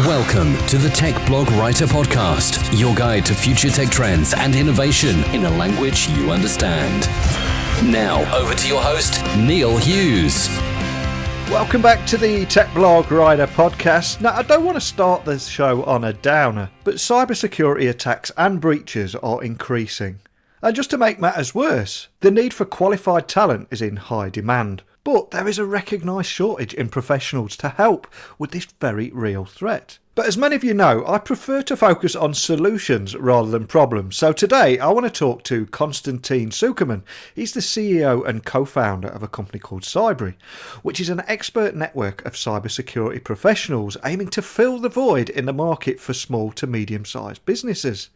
Welcome to the Tech Blog Writer Podcast, your guide to future tech trends and innovation in a language you understand. Now, over to your host, Neil Hughes. Welcome back to the Tech Blog Writer Podcast. Now, I don't want to start this show on a downer, but cybersecurity attacks and breaches are increasing. And just to make matters worse, the need for qualified talent is in high demand. But there is a recognised shortage in professionals to help with this very real threat. But as many of you know, I prefer to focus on solutions rather than problems. So today I want to talk to Konstantin Sukerman. He's the CEO and co-founder of a company called CYBRI, which is an expert network of cybersecurity professionals aiming to fill the void in the market for small to medium-sized businesses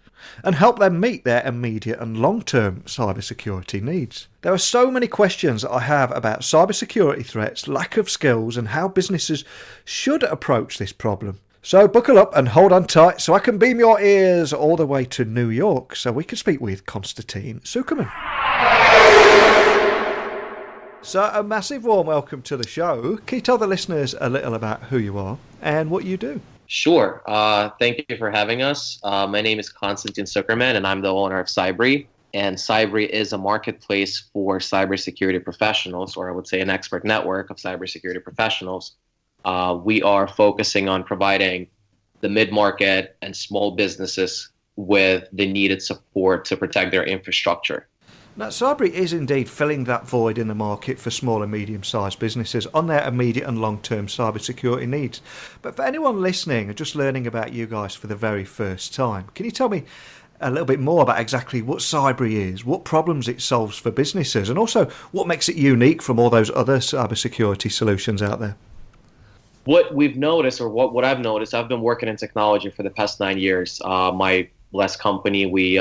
and help them meet their immediate and long-term cybersecurity needs. There are so many questions I have about cybersecurity threats, lack of skills, and how businesses should approach this problem. So buckle up and hold on tight so I can beam your ears all the way to New York so we can speak with Konstantin Sukerman. So a massive warm welcome to the show. Can you tell the listeners a little about who you are and what you do? Sure. Thank you for having us. My name is Konstantin Sukerman, and I'm the owner of CYBRI. And CYBRI is a marketplace for cybersecurity professionals, or I would say an expert network of cybersecurity professionals. We are focusing on providing the mid-market and small businesses with the needed support to protect their infrastructure. Now, CYBRI is indeed filling that void in the market for small and medium-sized businesses on their immediate and long-term cybersecurity needs. But for anyone listening and just learning about you guys for the very first time, can you tell me a little bit more about exactly what CYBRI is, what problems it solves for businesses, and also what makes it unique from all those other cybersecurity solutions out there? What we've noticed, or what I've noticed, I've been working in technology for the past 9 years. My last company,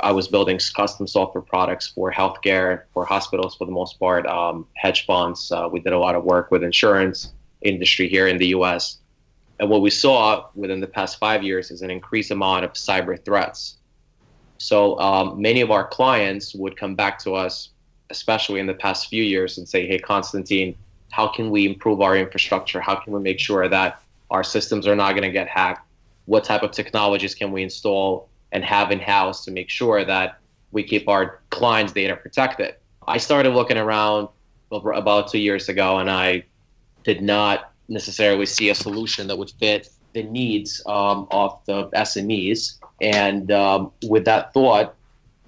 I was building custom software products for healthcare, for hospitals for the most part, hedge funds. We did a lot of work with insurance industry here in the US. And what we saw within the past 5 years is an increased amount of cyber threats. So many of our clients would come back to us, especially in the past few years, and say, hey, Konstantin, how can we improve our infrastructure? How can we make sure that our systems are not going to get hacked? What type of technologies can we install and have in-house to make sure that we keep our clients' data protected? I started looking around about 2 years ago, and I did not necessarily see a solution that would fit the needs of the SMEs. And with that thought,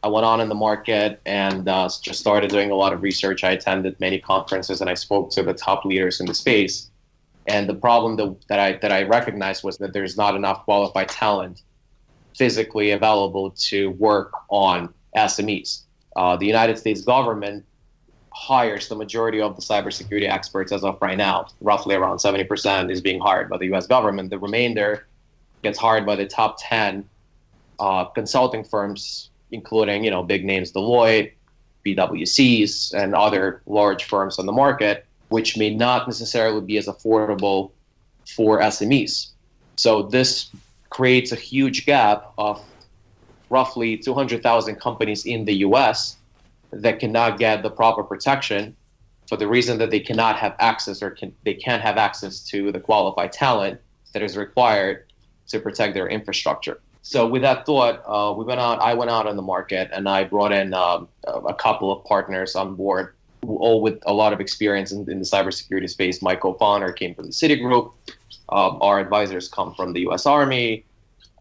I went on in the market and just started doing a lot of research. I attended many conferences and I spoke to the top leaders in the space. And the problem that I recognized was that there's not enough qualified talent physically available to work on SMEs. The United States government hires the majority of the cybersecurity experts as of right now. Roughly around 70% is being hired by the US government. The remainder gets hired by the top 10 consulting firms, including big names, Deloitte, PwCs, and other large firms on the market, which may not necessarily be as affordable for SMEs. So this creates a huge gap of roughly 200,000 companies in the US that cannot get the proper protection for the reason that they cannot have access they can't have access to the qualified talent that is required to protect their infrastructure. So with that thought, I went out on the market and I brought in a couple of partners on board, all with a lot of experience in the cybersecurity space. My co-founder came from the Citigroup. Our advisors come from the US Army,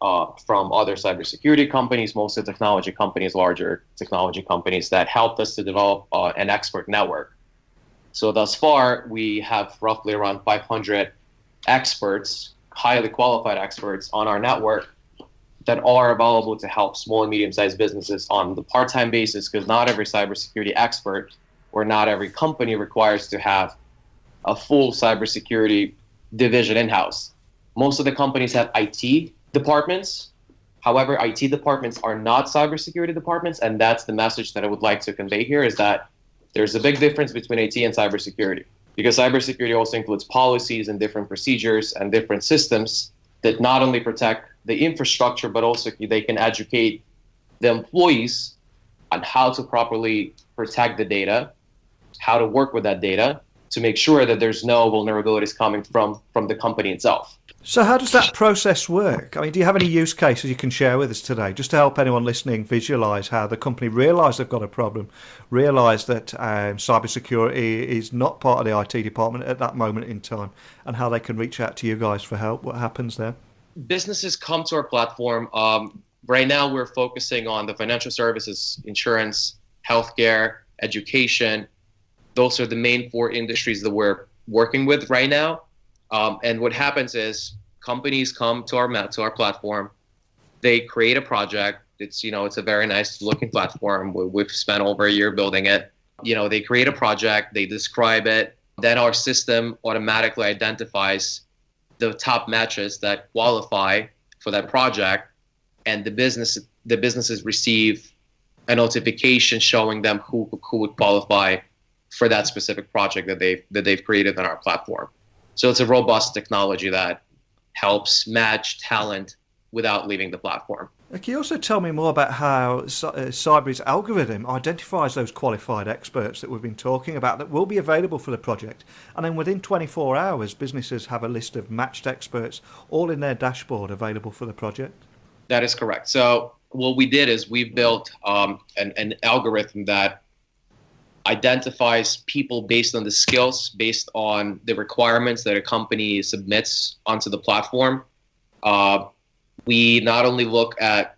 from other cybersecurity companies, mostly technology companies, larger technology companies that helped us to develop an expert network. So thus far, we have roughly around 500 experts, highly qualified experts on our network that are available to help small and medium-sized businesses on the part-time basis, because not every cybersecurity expert or not every company requires to have a full cybersecurity division in-house. Most of the companies have IT departments. However, IT departments are not cybersecurity departments, and that's the message that I would like to convey here, is that there's a big difference between IT and cybersecurity, because cybersecurity also includes policies and different procedures and different systems that not only protect the infrastructure, but also they can educate the employees on how to properly protect the data, how to work with that data, to make sure that there's no vulnerabilities coming from the company itself. So how does that process work? I mean, do you have any use cases you can share with us today, just to help anyone listening visualise how the company realise they've got a problem, realise that cybersecurity is not part of the IT department at that moment in time, and how they can reach out to you guys for help? What happens there? Businesses come to our platform. Right now, we're focusing on the financial services, insurance, healthcare, education. Those are the main 4 industries that we're working with right now. And what happens is companies come to our platform. They create a project. It's a very nice looking platform. We've spent over a year building it. They create a project. They describe it. Then our system automatically identifies the top matches that qualify for that project, and the businesses receive a notification showing them who would qualify for that specific project that they've created on our platform. So it's a robust technology that helps match talent without leaving the platform. Can you also tell me more about how CYBRI's algorithm identifies those qualified experts that we've been talking about that will be available for the project? And then within 24 hours, businesses have a list of matched experts all in their dashboard available for the project? That is correct. So what we did is we built an algorithm that identifies people based on the skills, based on the requirements that a company submits onto the platform. We not only look at,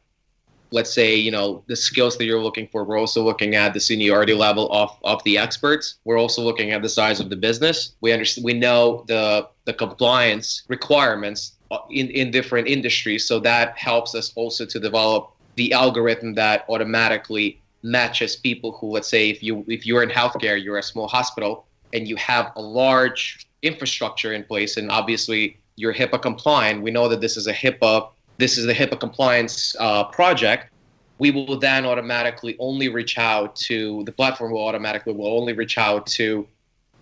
let's say, the skills that you're looking for, we're also looking at the seniority level of the experts. We're also looking at the size of the business. We know the compliance requirements in different industries, so that helps us also to develop the algorithm that automatically matches people who, let's say, if you're in healthcare, you're a small hospital and you have a large infrastructure in place, and obviously you're HIPAA compliant. We know that this is the HIPAA compliance project. We will then automatically only reach out to the platform. Will only reach out to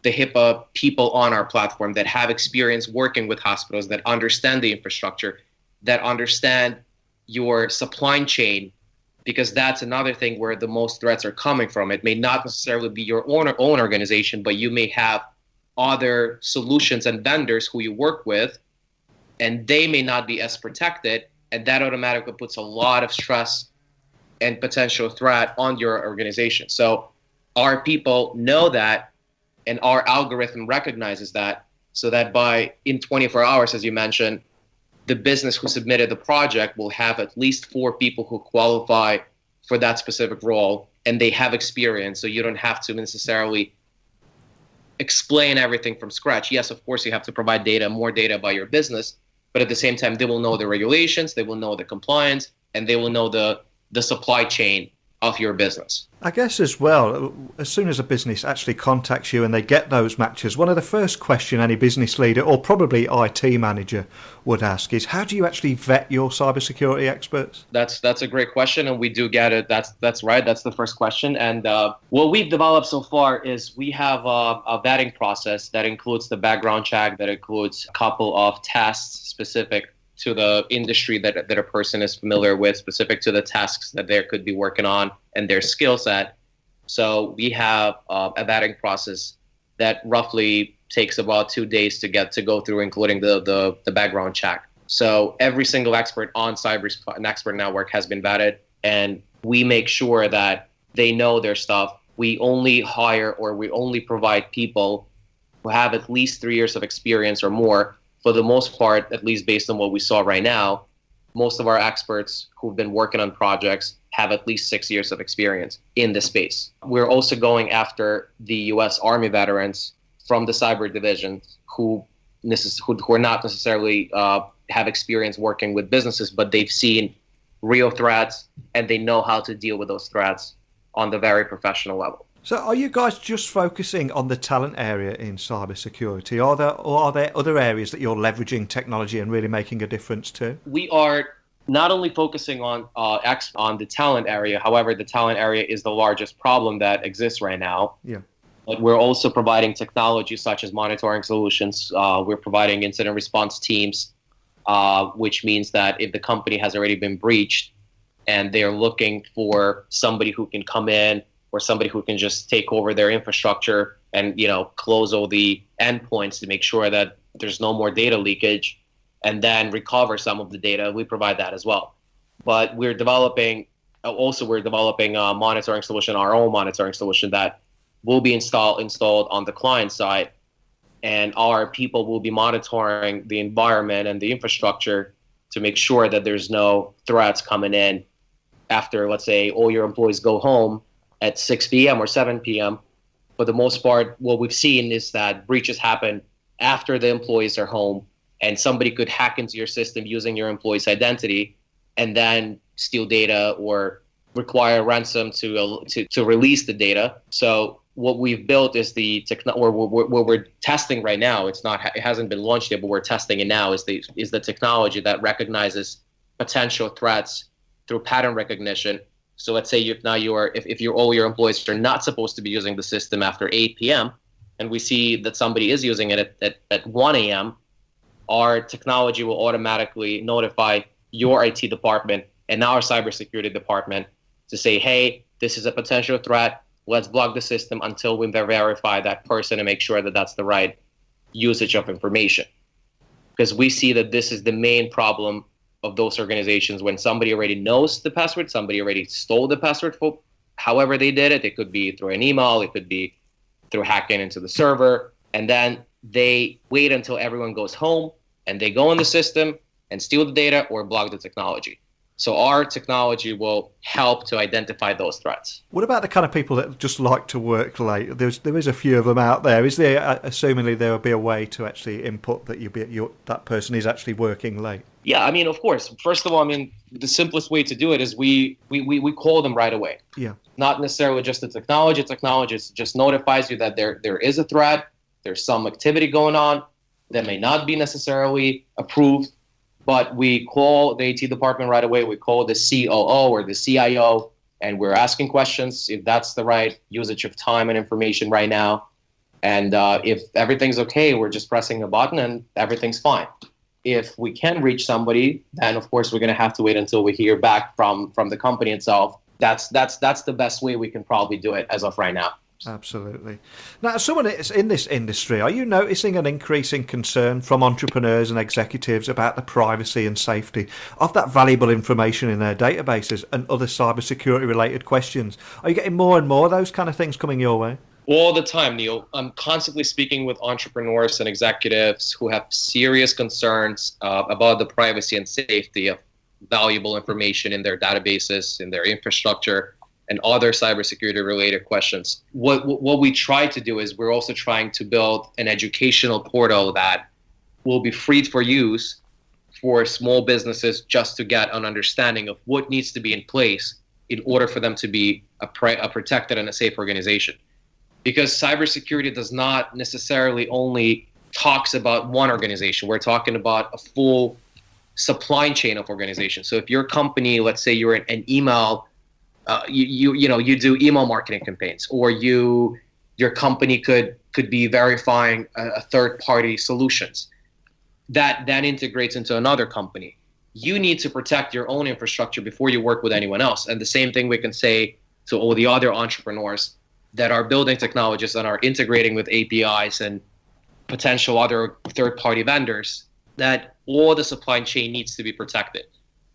the HIPAA people on our platform that have experience working with hospitals, that understand the infrastructure, that understand your supply chain, because that's another thing where the most threats are coming from. It may not necessarily be your own organization, but you may have other solutions and vendors who you work with, and they may not be as protected, and that automatically puts a lot of stress and potential threat on your organization. So our people know that, and our algorithm recognizes that, so that in 24 hours, as you mentioned, the business who submitted the project will have at least 4 people who qualify for that specific role, and they have experience, so you don't have to necessarily explain everything from scratch. Yes, of course, you have to provide more data about your business, but at the same time, they will know the regulations, they will know the compliance, and they will know the supply chain of your business. I guess as well, as soon as a business actually contacts you and they get those matches, one of the first questions any business leader or probably IT manager would ask is, how do you actually vet your cybersecurity experts? That's a great question, and we do get it. That's right. That's the first question. And what we've developed so far is we have a vetting process that includes the background check, that includes a couple of tests specific to the industry that a person is familiar with, specific to the tasks that they could be working on and their skill set. So we have a vetting process that roughly takes about 2 days to go through, including the background check. So every single expert on CYBRI's expert network has been vetted, and we make sure that they know their stuff. We only hire, or we only provide people who have at least 3 years of experience or more. For the most part, at least based on what we saw right now, most of our experts who've been working on projects have at least 6 years of experience in this space. We're also going after the US Army veterans from the cyber division who are not necessarily have experience working with businesses, but they've seen real threats and they know how to deal with those threats on the very professional level. So are you guys just focusing on the talent area in cybersecurity? Are there other areas that you're leveraging technology and really making a difference to? We are not only focusing on the talent area. However, the talent area is the largest problem that exists right now. Yeah. But we're also providing technology such as monitoring solutions. We're providing incident response teams, which means that if the company has already been breached and they're looking for somebody who can come in, or somebody who can just take over their infrastructure and close all the endpoints to make sure that there's no more data leakage, and then recover some of the data. We provide that as well. But we're developing a monitoring solution, our own monitoring solution that will be installed on the client side, and our people will be monitoring the environment and the infrastructure to make sure that there's no threats coming in after, let's say, all your employees go home at 6 p.m. or 7 p.m. For the most part, what we've seen is that breaches happen after the employees are home, and somebody could hack into your system using your employee's identity and then steal data or require ransom to release the data. So what we've built is what we're testing right now. It hasn't been launched yet, but we're testing it now. Is the technology that recognizes potential threats through pattern recognition. So let's say if all your employees are not supposed to be using the system after 8 p.m. and we see that somebody is using it at 1 a.m., our technology will automatically notify your IT department and our cybersecurity department to say, hey, this is a potential threat. Let's block the system until we verify that person and make sure that that's the right usage of information. Because we see that this is the main problem of those organizations. When somebody already knows the password, somebody already stole the password for however they did it. It could be through an email, it could be through hacking into the server, and then they wait until everyone goes home and they go in the system and steal the data or block the technology. So our technology will help to identify those threats. What about the kind of people that just like to work late? There is a few of them out there. Is there, assumingly, there will be a way to actually input that that person is actually working late? Yeah, I mean, of course. First of all, I mean, the simplest way to do it is we call them right away. Yeah. Not necessarily just the technology. Technology just notifies you that there is a threat, there's some activity going on that may not be necessarily approved. But we call the IT department right away. We call the COO or the CIO, and we're asking questions if that's the right usage of time and information right now. And if everything's okay, we're just pressing a button and everything's fine. If we can reach somebody, then of course we're going to have to wait until we hear back from the company itself. That's the best way we can probably do it as of right now. Absolutely. Now, as someone that's in this industry, are you noticing an increasing concern from entrepreneurs and executives about the privacy and safety of that valuable information in their databases and other cybersecurity related questions? Are you getting more and more of those kind of things coming your way? All the time, Neil. I'm constantly speaking with entrepreneurs and executives who have serious concerns about the privacy and safety of valuable information in their databases, in their infrastructure, and other cybersecurity related questions. What we try to do is we're also trying to build an educational portal that will be free for use for small businesses just to get an understanding of what needs to be in place in order for them to be a protected and a safe organization. Because cybersecurity does not necessarily only talks about one organization. We're talking about a full supply chain of organizations. So if your company, let's say you're an email, you do email marketing campaigns, or your company could be verifying a third-party solutions that then integrates into another company. You need to protect your own infrastructure before you work with anyone else. And the same thing we can say to all the other entrepreneurs that are building technologies and are integrating with APIs and potential other third-party vendors, that all the supply chain needs to be protected.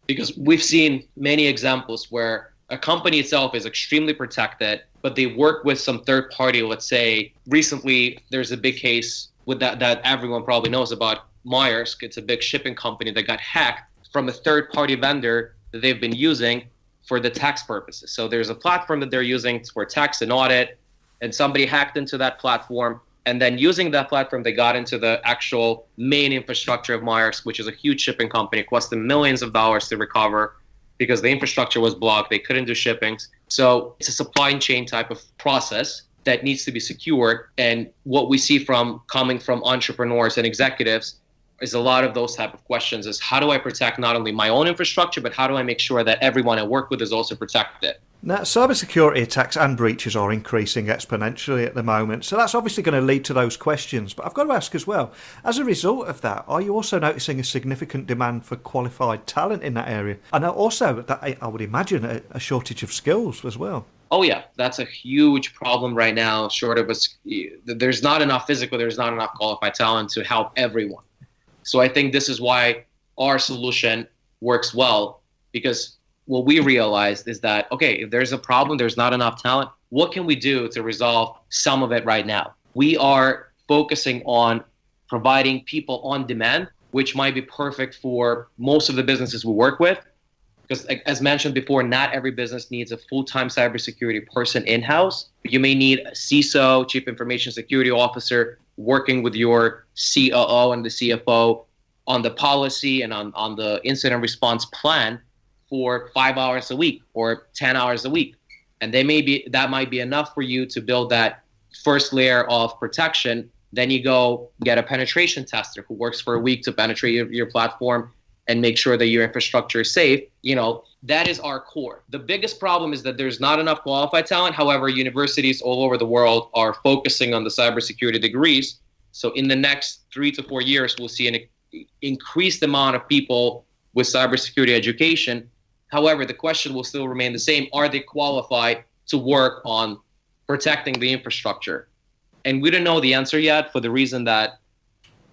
Because we've seen many examples where a company itself is extremely protected, but they work with some third party. Let's say recently there's a big case with that everyone probably knows about, Maersk. It's a big shipping company that got hacked from a third party vendor that they've been using for the tax purposes. So there's a platform that they're using for tax and audit, and somebody hacked into that platform. And then using that platform, they got into the actual main infrastructure of Maersk, which is a huge shipping company. It cost them millions of dollars to recover, because the infrastructure was blocked. They couldn't do shippings. So it's a supply chain type of process that needs to be secured. And what we see coming from entrepreneurs and executives is a lot of those type of questions is, how do I protect not only my own infrastructure, but how do I make sure that everyone I work with is also protected? Now, cybersecurity attacks and breaches are increasing exponentially at the moment, so that's obviously going to lead to those questions. But I've got to ask as well, as a result of that, are you also noticing a significant demand for qualified talent in that area? And also, that I would imagine, a shortage of skills as well. Oh yeah, that's a huge problem right now. There's not enough qualified talent to help everyone. So I think this is why our solution works well, because what we realized is that, okay, if there's a problem, there's not enough talent, what can we do to resolve some of it right now? We are focusing on providing people on demand, which might be perfect for most of the businesses we work with. Because as mentioned before, not every business needs a full-time cybersecurity person in-house. You may need a CISO, Chief Information Security Officer, working with your COO and the CFO on the policy and on the incident response plan for 5 hours a week or 10 hours a week. And that might be enough for you to build that first layer of protection. Then you go get a penetration tester who works for a week to penetrate your platform and make sure that your infrastructure is safe. That is our core. The biggest problem is that there's not enough qualified talent. However, universities all over the world are focusing on the cybersecurity degrees. So in the next 3 to 4 years, we'll see an increased amount of people with cybersecurity education. However, the question will still remain the same. Are they qualified to work on protecting the infrastructure? And we don't know the answer yet, for the reason that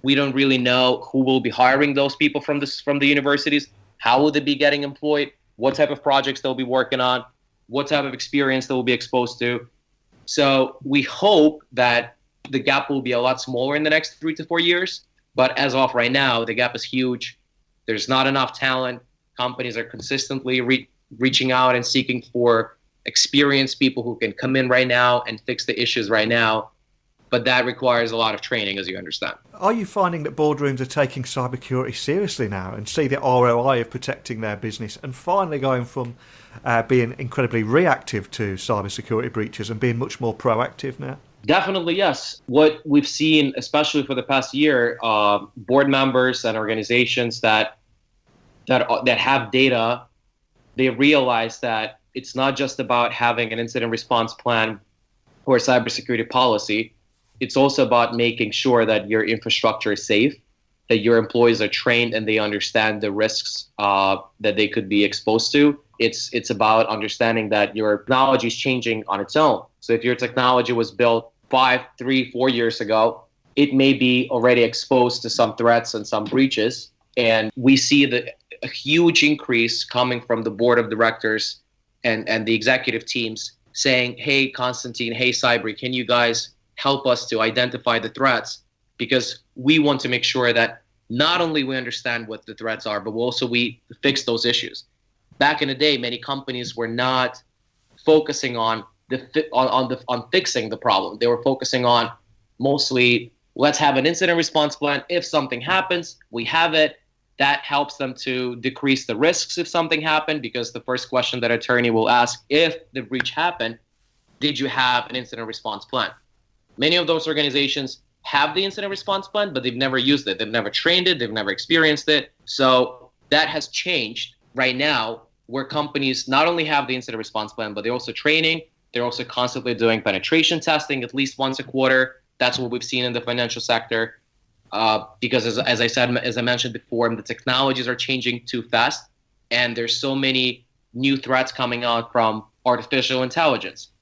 we don't really know who will be hiring those people from the universities. How will they be getting employed? What type of projects they'll be working on? What type of experience they'll be exposed to? So we hope that the gap will be a lot smaller in the next 3 to 4 years. But as of right now, the gap is huge. There's not enough talent. Companies are consistently reaching out and seeking for experienced people who can come in right now and fix the issues right now. But that requires a lot of training, as you understand. Are you finding that boardrooms are taking cybersecurity seriously now and see the ROI of protecting their business and finally going from being incredibly reactive to cybersecurity breaches and being much more proactive now? Definitely, yes. What we've seen, especially for the past year, board members and organizations that have data, they realize that it's not just about having an incident response plan or a cybersecurity policy. It's also about making sure that your infrastructure is safe, that your employees are trained and they understand the risks that they could be exposed to. It's about understanding that your technology is changing on its own. So if your technology was built 5, 3, 4 years ago, it may be already exposed to some threats and some breaches. And we see a huge increase coming from the board of directors and the executive teams saying, hey, Konstantin, hey, CYBRI, can you guys help us to identify the threats? Because we want to make sure that not only we understand what the threats are, but also we fix those issues. Back in the day, many companies were not focusing on fixing the problem. They were focusing on mostly, let's have an incident response plan. If something happens, we have it. That helps them to decrease the risks if something happened, because the first question that attorney will ask, if the breach happened, did you have an incident response plan? Many of those organizations have the incident response plan, but they've never used it. They've never trained it. They've never experienced it. So that has changed right now, where companies not only have the incident response plan, but they're also training. They're also constantly doing penetration testing at least once a quarter. That's what we've seen in the financial sector. Because as I mentioned before, the technologies are changing too fast, and there's so many new threats coming out from artificial intelligence.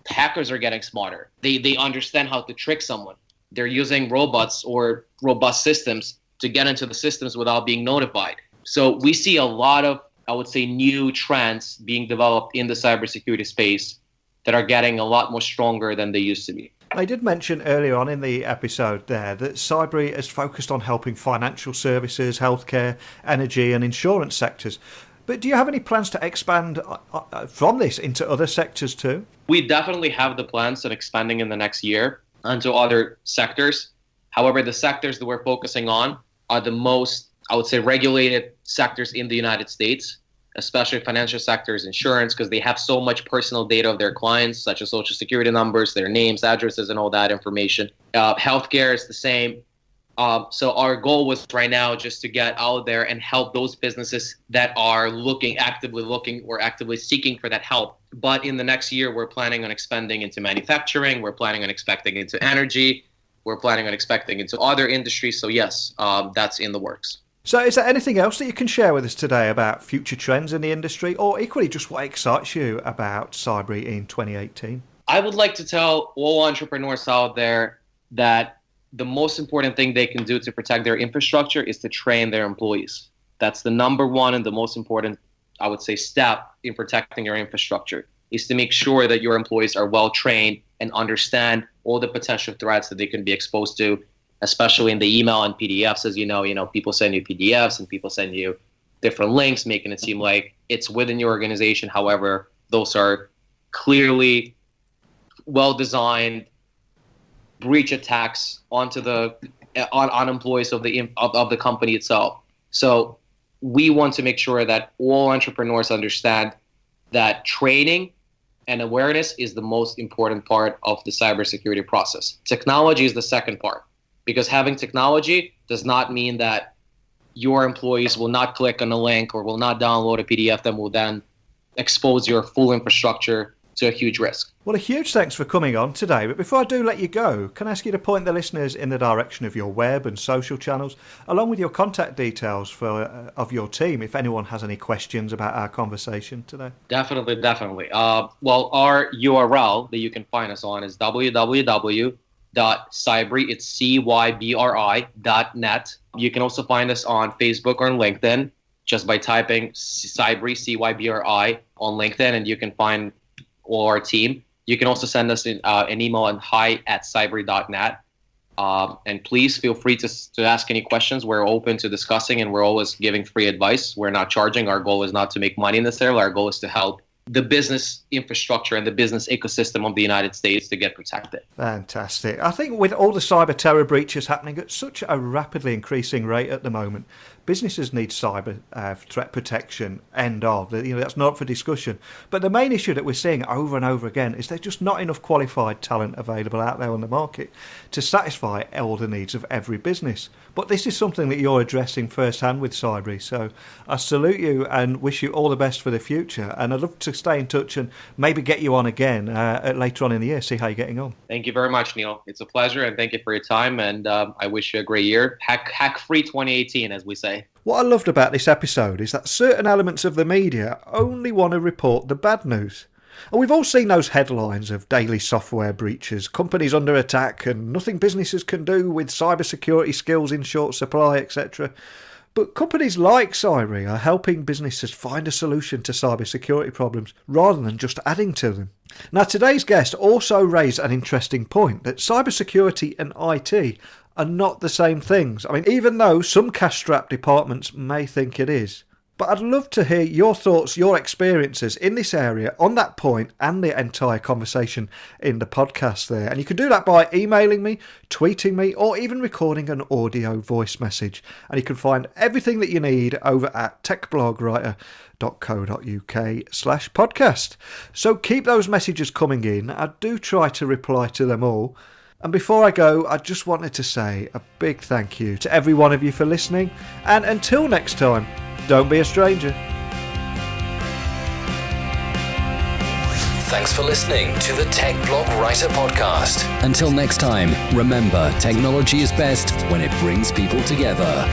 Hackers are getting smarter. They understand how to trick someone. They're using robots or robust systems to get into the systems without being notified. So we see a lot of, I would say, new trends being developed in the cybersecurity space that are getting a lot more stronger than they used to be. I did mention earlier on in the episode there that CYBRI is focused on helping financial services, healthcare, energy and insurance sectors. But do you have any plans to expand from this into other sectors too? We definitely have the plans of expanding in the next year into other sectors. However, the sectors that we're focusing on are the most, I would say, regulated sectors in the United States, especially financial sectors, insurance, because they have so much personal data of their clients, such as social security numbers, their names, addresses, and all that information. Healthcare is the same. So our goal was right now just to get out there and help those businesses that are actively looking or actively seeking for that help. But in the next year, we're planning on expanding into manufacturing. We're planning on expanding into energy. We're planning on expanding into other industries. So yes, that's in the works. So is there anything else that you can share with us today about future trends in the industry, or equally just what excites you about CYBRI in 2018? I would like to tell all entrepreneurs out there that the most important thing they can do to protect their infrastructure is to train their employees. That's the number one and the most important, I would say, step in protecting your infrastructure, is to make sure that your employees are well trained and understand all the potential threats that they can be exposed to, especially in the email and PDFs. As you know, people send you PDFs and people send you different links, making it seem like it's within your organization. However, those are clearly well-designed breach attacks onto on employees of the company itself. So we want to make sure that all entrepreneurs understand that training and awareness is the most important part of the cybersecurity process. Technology is the second part, because having technology does not mean that your employees will not click on a link or will not download a PDF that will then expose your full infrastructure to a huge risk. Well, a huge thanks for coming on today. But before I do let you go, can I ask you to point the listeners in the direction of your web and social channels, along with your contact details of your team, if anyone has any questions about our conversation today? Definitely. Well, our URL that you can find us on is www.cybri, it's CYBRI.net. You can also find us on Facebook or on LinkedIn just by typing CYBRI, CYBRI on LinkedIn, and you can find all our team. You can also send us an email on hi@cybri.net. And please feel free to ask any questions. We're open to discussing, and we're always giving free advice. We're not charging. Our goal is not to make money necessarily. Our goal is to help the business infrastructure and the business ecosystem of the United States to get protected. Fantastic. I think with all the cyber terror breaches happening at such a rapidly increasing rate at the moment, businesses need cyber threat protection, end of. That's not for discussion. But the main issue that we're seeing over and over again is there's just not enough qualified talent available out there on the market to satisfy all the needs of every business. But this is something that you're addressing firsthand with CYBRI. So I salute you and wish you all the best for the future. And I'd love to stay in touch and maybe get you on again later on in the year, see how you're getting on. Thank you very much, Neil. It's a pleasure, and thank you for your time. And I wish you a great year. Hack-free 2018, as we say. What I loved about this episode is that certain elements of the media only want to report the bad news. And we've all seen those headlines of daily software breaches, companies under attack, and nothing businesses can do with cybersecurity skills in short supply, etc. But companies like CYBRI are helping businesses find a solution to cybersecurity problems rather than just adding to them. Now, today's guest also raised an interesting point that cybersecurity and IT are not the same things. I mean, even though some cash-strapped departments may think it is. But I'd love to hear your thoughts, your experiences in this area on that point and the entire conversation in the podcast there. And you can do that by emailing me, tweeting me, or even recording an audio voice message. And you can find everything that you need over at techblogwriter.co.uk/podcast. So keep those messages coming in. I do try to reply to them all. And before I go, I just wanted to say a big thank you to every one of you for listening. And until next time, don't be a stranger. Thanks for listening to the Tech Blog Writer Podcast. Until next time, remember, technology is best when it brings people together.